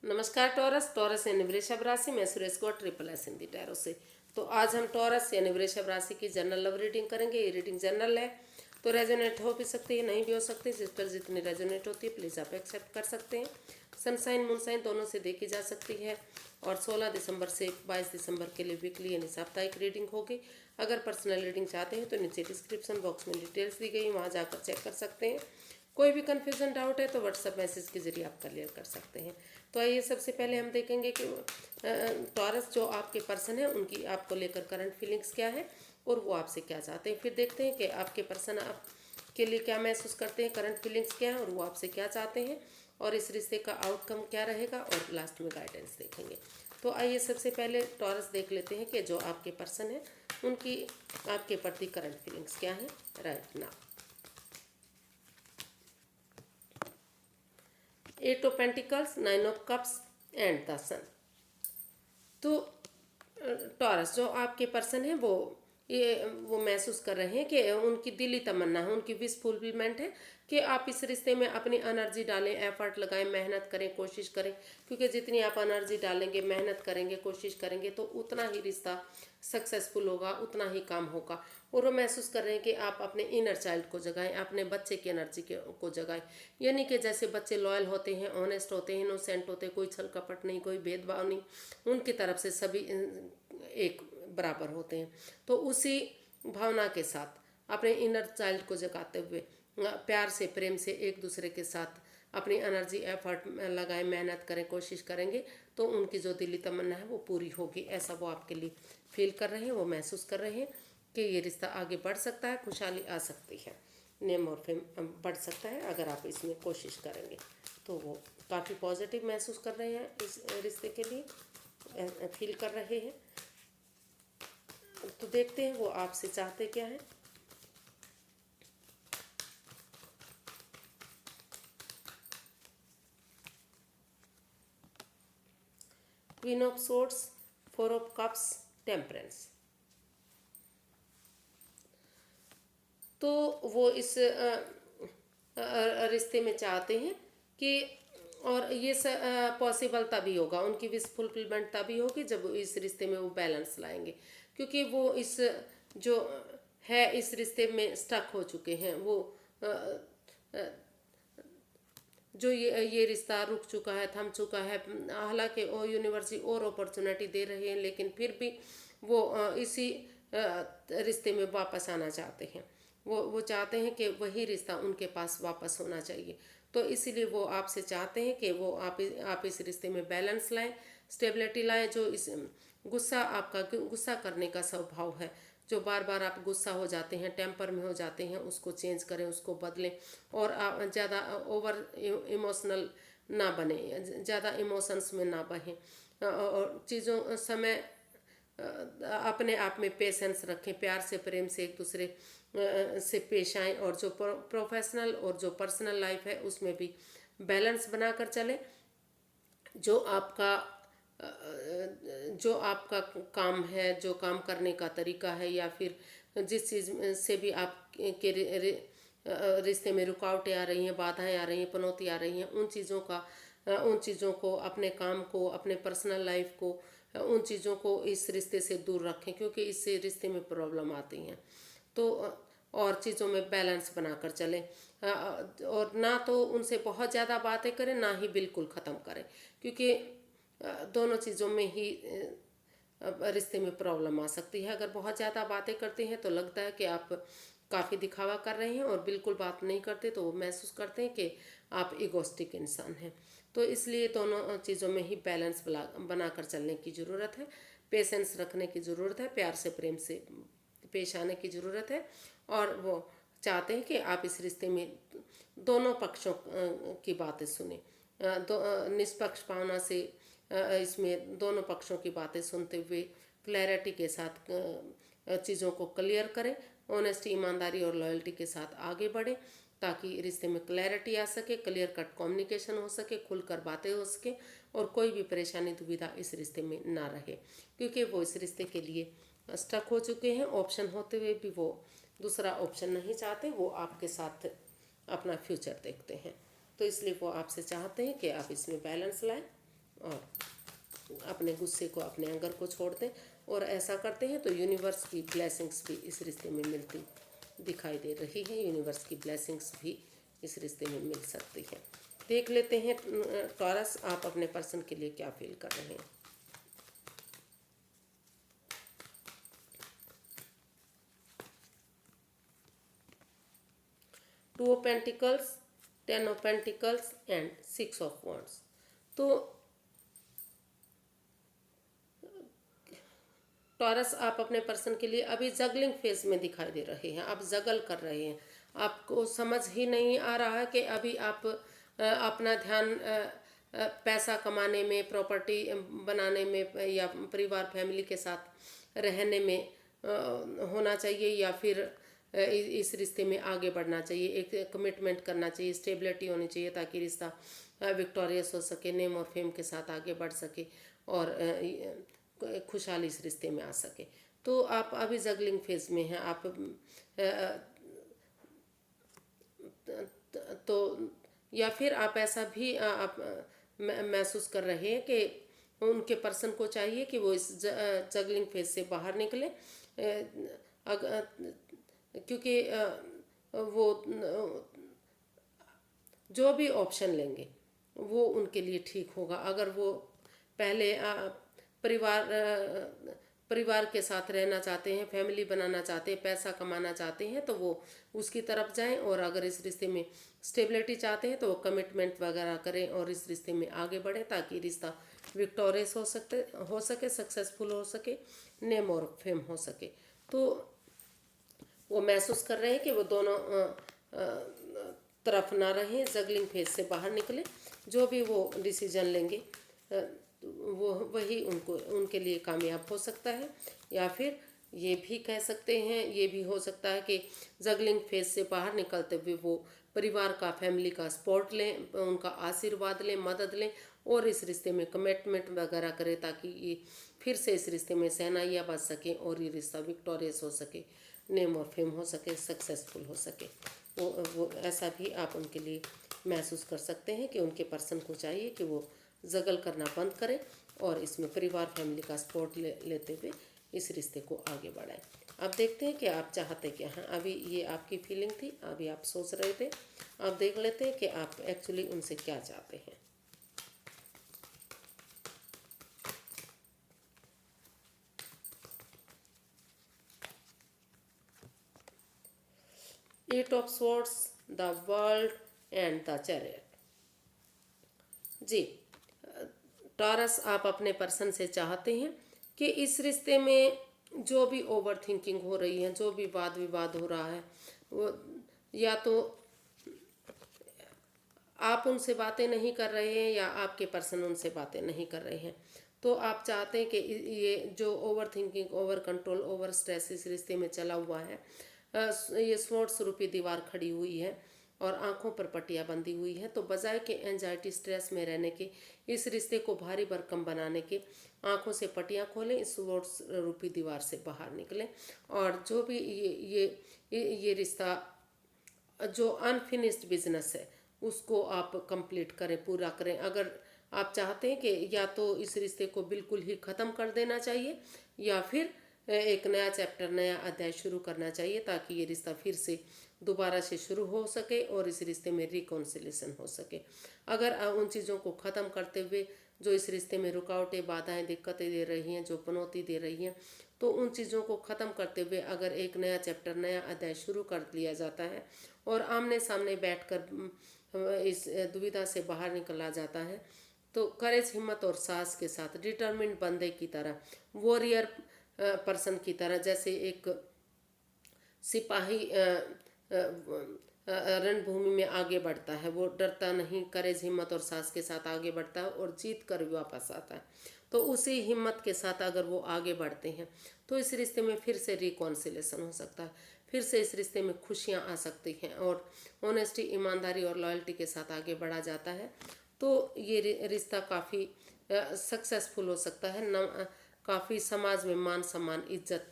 नमस्कार taurus. Taurus यानी वृषभ राशि में Suresh Gaur triple S Hindi tarot से। तो आज हम टॉरस यानी वृषभ राशि की जनरल लव रीडिंग करेंगे। ये रीडिंग जनरल है तो रेजोनेट हो भी सकती है, नहीं भी हो सकती। जिस पर जितनी रेजोनेट होती है प्लीज़ आप एक्सेप्ट कर सकते हैं। सनसाइन मूनसाइन दोनों से देखी जा सकती है। और 16 दिसंबर से 22 दिसंबर के लिए वीकली यानी साप्ताहिक रीडिंग होगी। अगर पर्सनल रीडिंग चाहते हैं तो नीचे डिस्क्रिप्शन बॉक्स में डिटेल्स दी गई, वहाँ जाकर चेक कर सकते हैं। कोई भी कन्फ्यूजन डाउट है तो व्हाट्सएप मैसेज के जरिए आप क्लियर कर सकते हैं। तो आइए सबसे पहले हम देखेंगे कि टॉरस जो आपके पर्सन है उनकी आपको लेकर करंट फीलिंग्स क्या है और वो आपसे क्या चाहते हैं। फिर देखते हैं कि आपके पर्सन आपके लिए क्या महसूस करते हैं, करंट फीलिंग्स क्या है और वो आपसे क्या चाहते हैं और इस रिश्ते का आउटकम क्या रहेगा, और लास्ट में गाइडेंस देखेंगे। तो आइए सबसे पहले टॉरस देख लेते हैं कि जो आपके पर्सन है उनकी आपके प्रति करंट फीलिंग्स क्या है right now. 8 of pentacles, 9 of cups and the sun. तो टॉरस जो आपके पर्सन है वो महसूस कर रहे हैं कि उनकी दिली तमन्ना है, उनकी विश फुलफिलमेंट है कि आप इस रिश्ते में अपनी एनर्जी डालें, एफर्ट लगाएं, मेहनत करें, कोशिश करें। क्योंकि जितनी आप एनर्जी डालेंगे, मेहनत करेंगे, कोशिश करेंगे तो उतना ही रिश्ता सक्सेसफुल होगा, उतना ही काम होगा। और वो महसूस कर रहे हैं कि आप अपने इनर चाइल्ड को जगाएं, अपने बच्चे की एनर्जी को जगाएं। यानी कि जैसे बच्चे लॉयल होते हैं, ऑनेस्ट होते हैं, इनोसेंट होते हैं, कोई छल कपट नहीं, कोई भेदभाव नहीं, उनकी तरफ से सभी एक बराबर होते हैं। तो उसी भावना के साथ अपने इनर चाइल्ड को जगाते हुए प्यार से, प्रेम से एक दूसरे के साथ अपनी एनर्जी एफर्ट लगाएं, मेहनत करें, कोशिश करेंगे तो उनकी जो दिली तमन्ना है वो पूरी होगी। ऐसा वो आपके लिए फील कर रहे हैं, वो महसूस कर रहे हैं कि ये रिश्ता आगे बढ़ सकता है, खुशहाली आ सकती है, नेम और फेम बढ़ सकता है अगर आप इसमें कोशिश करेंगे। तो वो काफ़ी पॉजिटिव महसूस कर रहे हैं, इस रिश्ते के लिए फील कर रहे हैं। तो देखते हैं वो आपसे चाहते क्या है। Queen of swords, 4 of cups, temperance. तो वो इस रिश्ते में चाहते हैं कि, और ये पॉसिबल तभी होगा, उनकी विश फुलफिलमेंट तभी होगी जब वो इस रिश्ते में वो बैलेंस लाएंगे। क्योंकि वो इस जो है इस रिश्ते में स्टक हो चुके हैं। वो अ, अ, जो ये रिश्ता रुक चुका है, थम चुका है। हालांकि वो यूनिवर्सिटी और अपॉर्चुनिटी दे रही है लेकिन फिर भी वो इसी रिश्ते में वापस आना चाहते हैं। वो चाहते हैं कि वही रिश्ता उनके पास वापस होना चाहिए। तो इसीलिए वो आपसे चाहते हैं कि वो आप इस रिश्ते में बैलेंस लाएं, स्टेबिलिटी लाएं। जो इस गुस्सा, आपका गुस्सा करने का स्वभाव है, जो बार बार आप गुस्सा हो जाते हैं, टेम्पर में हो जाते हैं, उसको चेंज करें, उसको बदलें। और ज़्यादा ओवर इमोशनल ना बने, ज़्यादा इमोशंस में ना बहें। और चीज़ों समय अपने आप में पेशेंस रखें, प्यार से, प्रेम से एक दूसरे से पेश आएँ। और जो प्रोफेशनल और जो पर्सनल लाइफ है उसमें भी बैलेंस बनाकर चलें। जो आपका जो आपका काम है, जो काम करने का तरीका है, या फिर जिस चीज़ से भी आप के रिश्ते में रुकावटें आ रही हैं, बाधाएं आ रही हैं, पनौती आ रही हैं, उन चीज़ों को, अपने काम को, अपने पर्सनल लाइफ को, उन चीज़ों को इस रिश्ते से दूर रखें। क्योंकि इससे रिश्ते में प्रॉब्लम आती हैं। तो और चीज़ों में बैलेंस बनाकर चलें। और ना तो उनसे बहुत ज़्यादा बातें करें, ना ही बिल्कुल ख़त्म करें। क्योंकि दोनों चीज़ों में ही रिश्ते में प्रॉब्लम आ सकती है। अगर बहुत ज़्यादा बातें करते हैं तो लगता है कि आप काफ़ी दिखावा कर रहे हैं, और बिल्कुल बात नहीं करते तो वो महसूस करते हैं कि आप इगोस्टिक इंसान हैं। तो इसलिए दोनों चीज़ों में ही बैलेंस बनाकर चलने की ज़रूरत है, पेशेंस रखने की ज़रूरत है, प्यार से, प्रेम से पेश आने की ज़रूरत है। और वो चाहते हैं कि आप इस रिश्ते में दोनों पक्षों की बातें सुने, निष्पक्ष भावना से इसमें दोनों पक्षों की बातें सुनते हुए क्लैरिटी के साथ चीज़ों को क्लियर करें। ऑनेस्टी, ईमानदारी और लॉयल्टी के साथ आगे बढ़ें ताकि रिश्ते में क्लैरिटी आ सके, क्लियर कट कम्युनिकेशन हो सके, खुलकर बातें हो सके, और कोई भी परेशानी दुविधा इस रिश्ते में ना रहे। क्योंकि वो इस रिश्ते के लिए स्टक हो चुके हैं। ऑप्शन होते हुए भी वो दूसरा ऑप्शन नहीं चाहते, वो आपके साथ अपना फ्यूचर देखते हैं। तो इसलिए वो आपसे चाहते हैं कि आप इसमें बैलेंस लाएं। और अपने गुस्से को, अपने एंगर को छोड़ दें और ऐसा करते हैं तो यूनिवर्स की ब्लेसिंग्स भी इस रिश्ते में मिलती दिखाई दे रही है। यूनिवर्स की ब्लेसिंग्स भी इस रिश्ते में मिल सकती है। देख लेते हैं टॉरस, आप अपने पर्सन के लिए क्या फील कर रहे हैं। Two of pentacles, 10 of pentacles and 6 of wands. तो टॉरस, आप अपने पर्सन के लिए अभी जगलिंग फेज में दिखाई दे रहे हैं। आप जगल कर रहे हैं, आपको समझ ही नहीं आ रहा है कि अभी आप अपना ध्यान पैसा कमाने में, प्रॉपर्टी बनाने में या परिवार फैमिली के साथ रहने में होना चाहिए, या फिर इस रिश्ते में आगे बढ़ना चाहिए, एक कमिटमेंट करना चाहिए, स्टेबिलिटी होनी चाहिए ताकि रिश्ता विक्टोरियस हो सके, नेम और फेम के साथ आगे बढ़ सके और खुशहाली इस रिश्ते में आ सके। तो आप अभी जगलिंग फेज में हैं। आप तो या फिर आप ऐसा भी आप महसूस कर रहे हैं कि उनके पर्सन को चाहिए कि वो इस जगलिंग फेज से बाहर निकले, क्योंकि वो जो भी ऑप्शन लेंगे वो उनके लिए ठीक होगा। अगर वो पहले परिवार के साथ रहना चाहते हैं, फैमिली बनाना चाहते हैं, पैसा कमाना चाहते हैं, तो वो उसकी तरफ जाएं। और अगर इस रिश्ते में स्टेबिलिटी चाहते हैं तो वो कमिटमेंट वगैरह करें और इस रिश्ते में आगे बढ़ें ताकि रिश्ता विक्टोरियस हो सके, सक्सेसफुल हो सके, नेम और फेम हो सके। तो वो महसूस कर रहे हैं कि वो दोनों तरफ ना रहें, जगलिंग फेज से बाहर निकले। जो भी वो डिसीजन लेंगे वो वही उनके लिए कामयाब हो सकता है। या फिर ये भी कह सकते हैं, ये भी हो सकता है कि जगलिंग फेज से बाहर निकलते हुए वो परिवार का, फैमिली का सपोर्ट लें, उनका आशीर्वाद लें, मदद लें और इस रिश्ते में कमिटमेंट वगैरह करें ताकि ये फिर से इस रिश्ते में सहनाइयाँ बच सकें और ये रिश्ता विक्टोरियस हो सके, नेम और फेम हो सके, सक्सेसफुल हो सके। वो ऐसा भी आप उनके लिए महसूस कर सकते हैं कि उनके पर्सन को चाहिए कि वो जगल करना बंद करें और इसमें परिवार, फैमिली का सपोर्ट लेते हुए इस रिश्ते को आगे बढ़ाएं। अब देखते हैं कि आप चाहते क्या हैं। अभी ये आपकी फीलिंग थी, अभी आप सोच रहे थे। अब देख लेते हैं कि आप एक्चुअली उनसे क्या चाहते हैं। Eight of swords, the world and the chariot. जी, टॉरस, आप अपने पर्सन से चाहते हैं कि इस रिश्ते में जो भी ओवर थिंकिंग हो रही है, जो भी वाद विवाद हो रहा है, वो या तो आप उनसे बातें नहीं कर रहे हैं या आपके पर्सन उनसे बातें नहीं कर रहे हैं। तो आप चाहते हैं कि ये जो over thinking, over control, over stress इस रिश्ते में चला हुआ है, ये स्वॉर्ड्स रूपी दीवार खड़ी हुई है और आंखों पर पट्टियां बंधी हुई है। तो बजाय के एंजाइटी, स्ट्रेस में रहने के, इस रिश्ते को भारी भरकम बनाने के, आंखों से पट्टियां खोलें, इस स्वॉर्ड्स रूपी दीवार से बाहर निकलें और जो भी ये रिश्ता, जो अनफिनिश्ड बिजनेस है, उसको आप कंप्लीट करें, पूरा करें। अगर आप चाहते हैं कि या तो इस रिश्ते को बिल्कुल ही ख़त्म कर देना चाहिए या फिर एक नया चैप्टर, नया अध्याय शुरू करना चाहिए ताकि ये रिश्ता फिर से दोबारा से शुरू हो सके और इस रिश्ते में रिकॉन्सिलेशन हो सके। अगर उन चीज़ों को ख़त्म करते हुए जो इस रिश्ते में रुकावटें, बाधाएं, दिक्कतें दे रही हैं, जो पनौती दे रही हैं, तो उन चीज़ों को ख़त्म करते हुए अगर एक नया चैप्टर, नया अध्याय शुरू कर लिया जाता है और आमने सामने बैठकर इस दुविधा से बाहर निकला जाता है, तो करेज, हिम्मत और साहस के साथ, डिटर्मिन्ड बंदे की तरह, वॉरियर पर्सन की तरह, जैसे एक सिपाही रणभूमि में आगे बढ़ता है, वो डरता नहीं, करेज, हिम्मत और साहस के साथ आगे बढ़ता है और जीत कर वापस आता है। तो उसी हिम्मत के साथ अगर वो आगे बढ़ते हैं तो इस रिश्ते में फिर से रिकॉन्सिलेशन हो सकता है, फिर से इस रिश्ते में खुशियाँ आ सकती हैं और ऑनेस्टी, ईमानदारी और लॉयल्टी के साथ आगे बढ़ा जाता है। तो ये रिश्ता काफ़ी सक्सेसफुल हो सकता है, काफ़ी समाज में मान सम्मान, इज्जत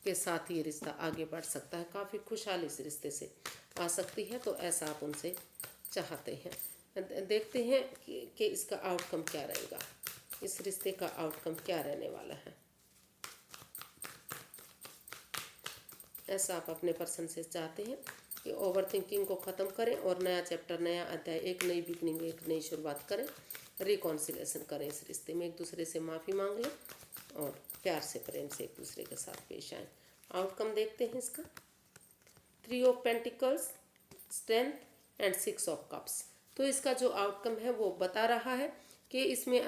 के साथ ये रिश्ता आगे बढ़ सकता है, काफ़ी खुशहाली इस रिश्ते से आ सकती है। तो ऐसा आप उनसे चाहते हैं। देखते हैं कि इसका आउटकम क्या रहेगा। इस रिश्ते का आउटकम क्या रहने वाला है। ऐसा आप अपने पर्सन से चाहते हैं कि ओवर थिंकिंग को ख़त्म करें और नया चैप्टर, नया अध्याय, एक नई बिगनिंग, एक नई शुरुआत करें, रिकॉन्सिलेशन करें इस रिश्ते में, एक दूसरे से माफ़ी मांग लें और प्यार से, प्रेम से एक दूसरे के साथ पेश आएँ। आउटकम देखते हैं इसका। 3 of pentacles, strength and 6 of cups. तो इसका जो आउटकम है वो बता रहा है कि इसमें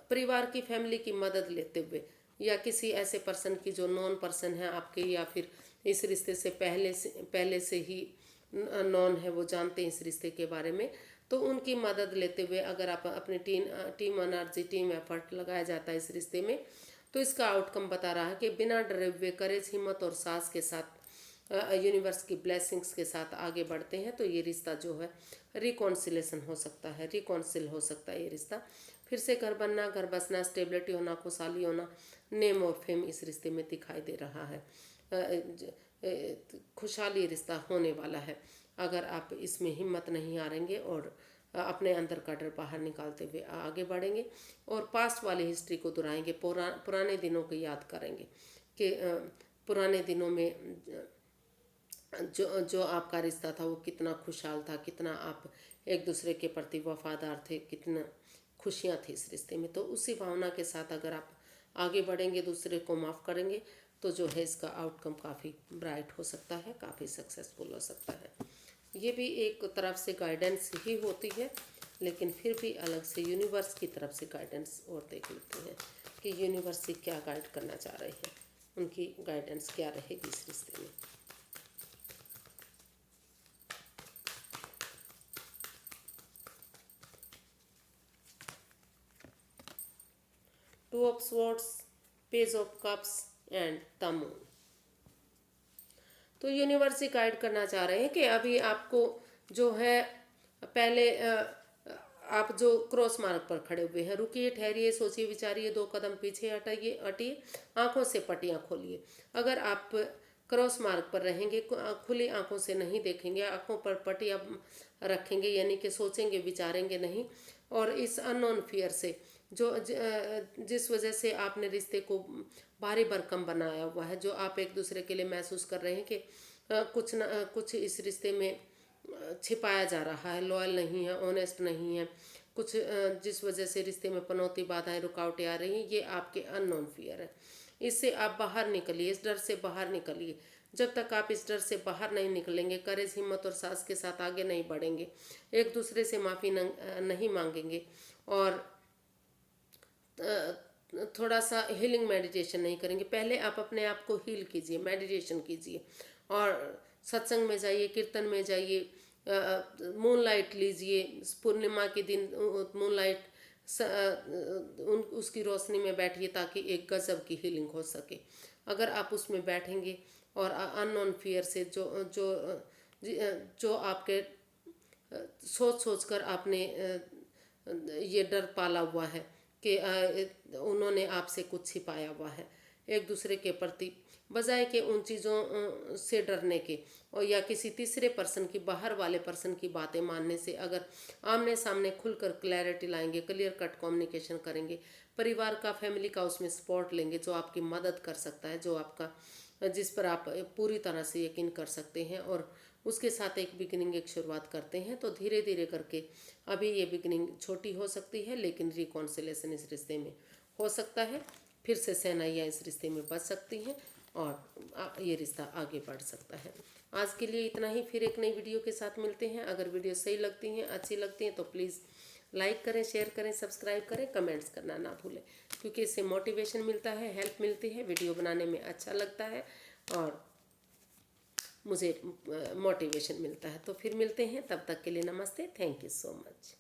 परिवार की, फैमिली की मदद लेते हुए या किसी ऐसे पर्सन की जो नॉन पर्सन है आपके, या फिर इस रिश्ते से पहले से ही नॉन है, वो जानते हैं इस रिश्ते के बारे में, तो उनकी मदद लेते हुए अगर आप अपनी टीम एनर्जी, टीम एफर्ट लगाया जाता है इस रिश्ते में, तो इसका आउटकम बता रहा है कि बिना डरे हुए करेज, हिम्मत और साहस के साथ, यूनिवर्स की ब्लेसिंग्स के साथ आगे बढ़ते हैं तो ये रिश्ता जो है रिकॉन्सिलेशन हो सकता है, रिकॉन्सिल हो सकता है ये रिश्ता। फिर से घर बनना, घर बसना, स्टेबिलिटी होना, खुशहाली होना, नेम और फेम इस रिश्ते में दिखाई दे रहा है। खुशहाली रिश्ता होने वाला है अगर आप इसमें हिम्मत नहीं हारेंगे और अपने अंदर का डर बाहर निकालते हुए आगे बढ़ेंगे और पास्ट वाली हिस्ट्री को दोहराएंगे, पुराने दिनों को याद करेंगे कि पुराने दिनों में जो आपका रिश्ता था वो कितना खुशहाल था, कितना आप एक दूसरे के प्रति वफादार थे, कितना खुशियाँ थी इस रिश्ते में। तो उसी भावना के साथ अगर आप आगे बढ़ेंगे, दूसरे को माफ़ करेंगे, तो जो है इसका आउटकम काफ़ी ब्राइट हो सकता है, काफ़ी सक्सेसफुल हो सकता है। ये भी एक तरफ से गाइडेंस ही होती है, लेकिन फिर भी अलग से यूनिवर्स की तरफ से गाइडेंस और देख लेते हैं कि यूनिवर्स से क्या गाइड करना चाह रहे हैं, उनकी गाइडेंस क्या रहेगी इस रिश्ते में। Two of swords, page of cups and the moon. तो यूनिवर्स ही गाइड करना चाह रहे हैं कि अभी आपको जो है पहले आप जो क्रॉस मार्ग पर खड़े हुए हैं, रुकिए, ठहरिए, सोचिए, विचारिए, 2 कदम पीछे हटिए, आंखों से पट्टियां खोलिए। अगर आप क्रॉस मार्ग पर रहेंगे, खुली आंखों से नहीं देखेंगे, आंखों पर पट्टियां रखेंगे, यानी कि सोचेंगे, विचारेंगे नहीं, और इस अननोन फियर से जिस वजह से आपने रिश्ते को भारी भरकम बनाया हुआ है, जो आप एक दूसरे के लिए महसूस कर रहे हैं कि कुछ इस रिश्ते में छिपाया जा रहा है, लॉयल नहीं है, ऑनेस्ट नहीं है, कुछ जिस वजह से रिश्ते में पनौती, बाधाएं, रुकावटें आ रही हैं, ये आपके अननोन फियर है। इससे आप बाहर निकलिए, इस डर से बाहर निकलिए। जब तक आप इस डर से बाहर नहीं निकलेंगे, करेज, हिम्मत और साहस के साथ आगे नहीं बढ़ेंगे, एक दूसरे से माफ़ी नहीं मांगेंगे और थोड़ा सा हीलिंग मेडिटेशन नहीं करेंगे, पहले आप अपने आप को हील कीजिए, मेडिटेशन कीजिए और सत्संग में जाइए, कीर्तन में जाइए, मूनलाइट लीजिए, पूर्णिमा के दिन मूनलाइट उसकी रोशनी में बैठिए ताकि एक गजब की हीलिंग हो सके। अगर आप उसमें बैठेंगे और अननोन फियर से जो आपके सोच कर आपने ये डर पाला हुआ है कि उन्होंने आपसे कुछ छिपाया हुआ है, एक दूसरे के प्रति, बजाय कि उन चीज़ों से डरने के और या किसी तीसरे पर्सन की, बाहर वाले पर्सन की बातें मानने से अगर आमने सामने खुलकर क्लैरिटी लाएंगे, क्लियर कट कम्युनिकेशन करेंगे, परिवार का, फैमिली का उसमें सपोर्ट लेंगे जो आपकी मदद कर सकता है, जो आपका, जिस पर आप पूरी तरह से यकीन कर सकते हैं और उसके साथ एक बिगिनिंग, एक शुरुआत करते हैं, तो धीरे धीरे करके अभी ये बिगिनिंग छोटी हो सकती है लेकिन रिकॉन्सिलेशन इस रिश्ते में हो सकता है, फिर से सहनाइयाँ इस रिश्ते में बच सकती हैं और ये रिश्ता आगे बढ़ सकता है। आज के लिए इतना ही, फिर एक नई वीडियो के साथ मिलते हैं। अगर वीडियो सही लगती हैं, अच्छी लगती हैं तो प्लीज़ लाइक करें, शेयर करें, सब्सक्राइब करें, कमेंट्स करना ना भूलें, क्योंकि इससे मोटिवेशन मिलता है, हेल्प मिलती है, वीडियो बनाने में अच्छा लगता है और मुझे मोटिवेशन मिलता है। तो फिर मिलते हैं, तब तक के लिए नमस्ते, थैंक यू सो मच।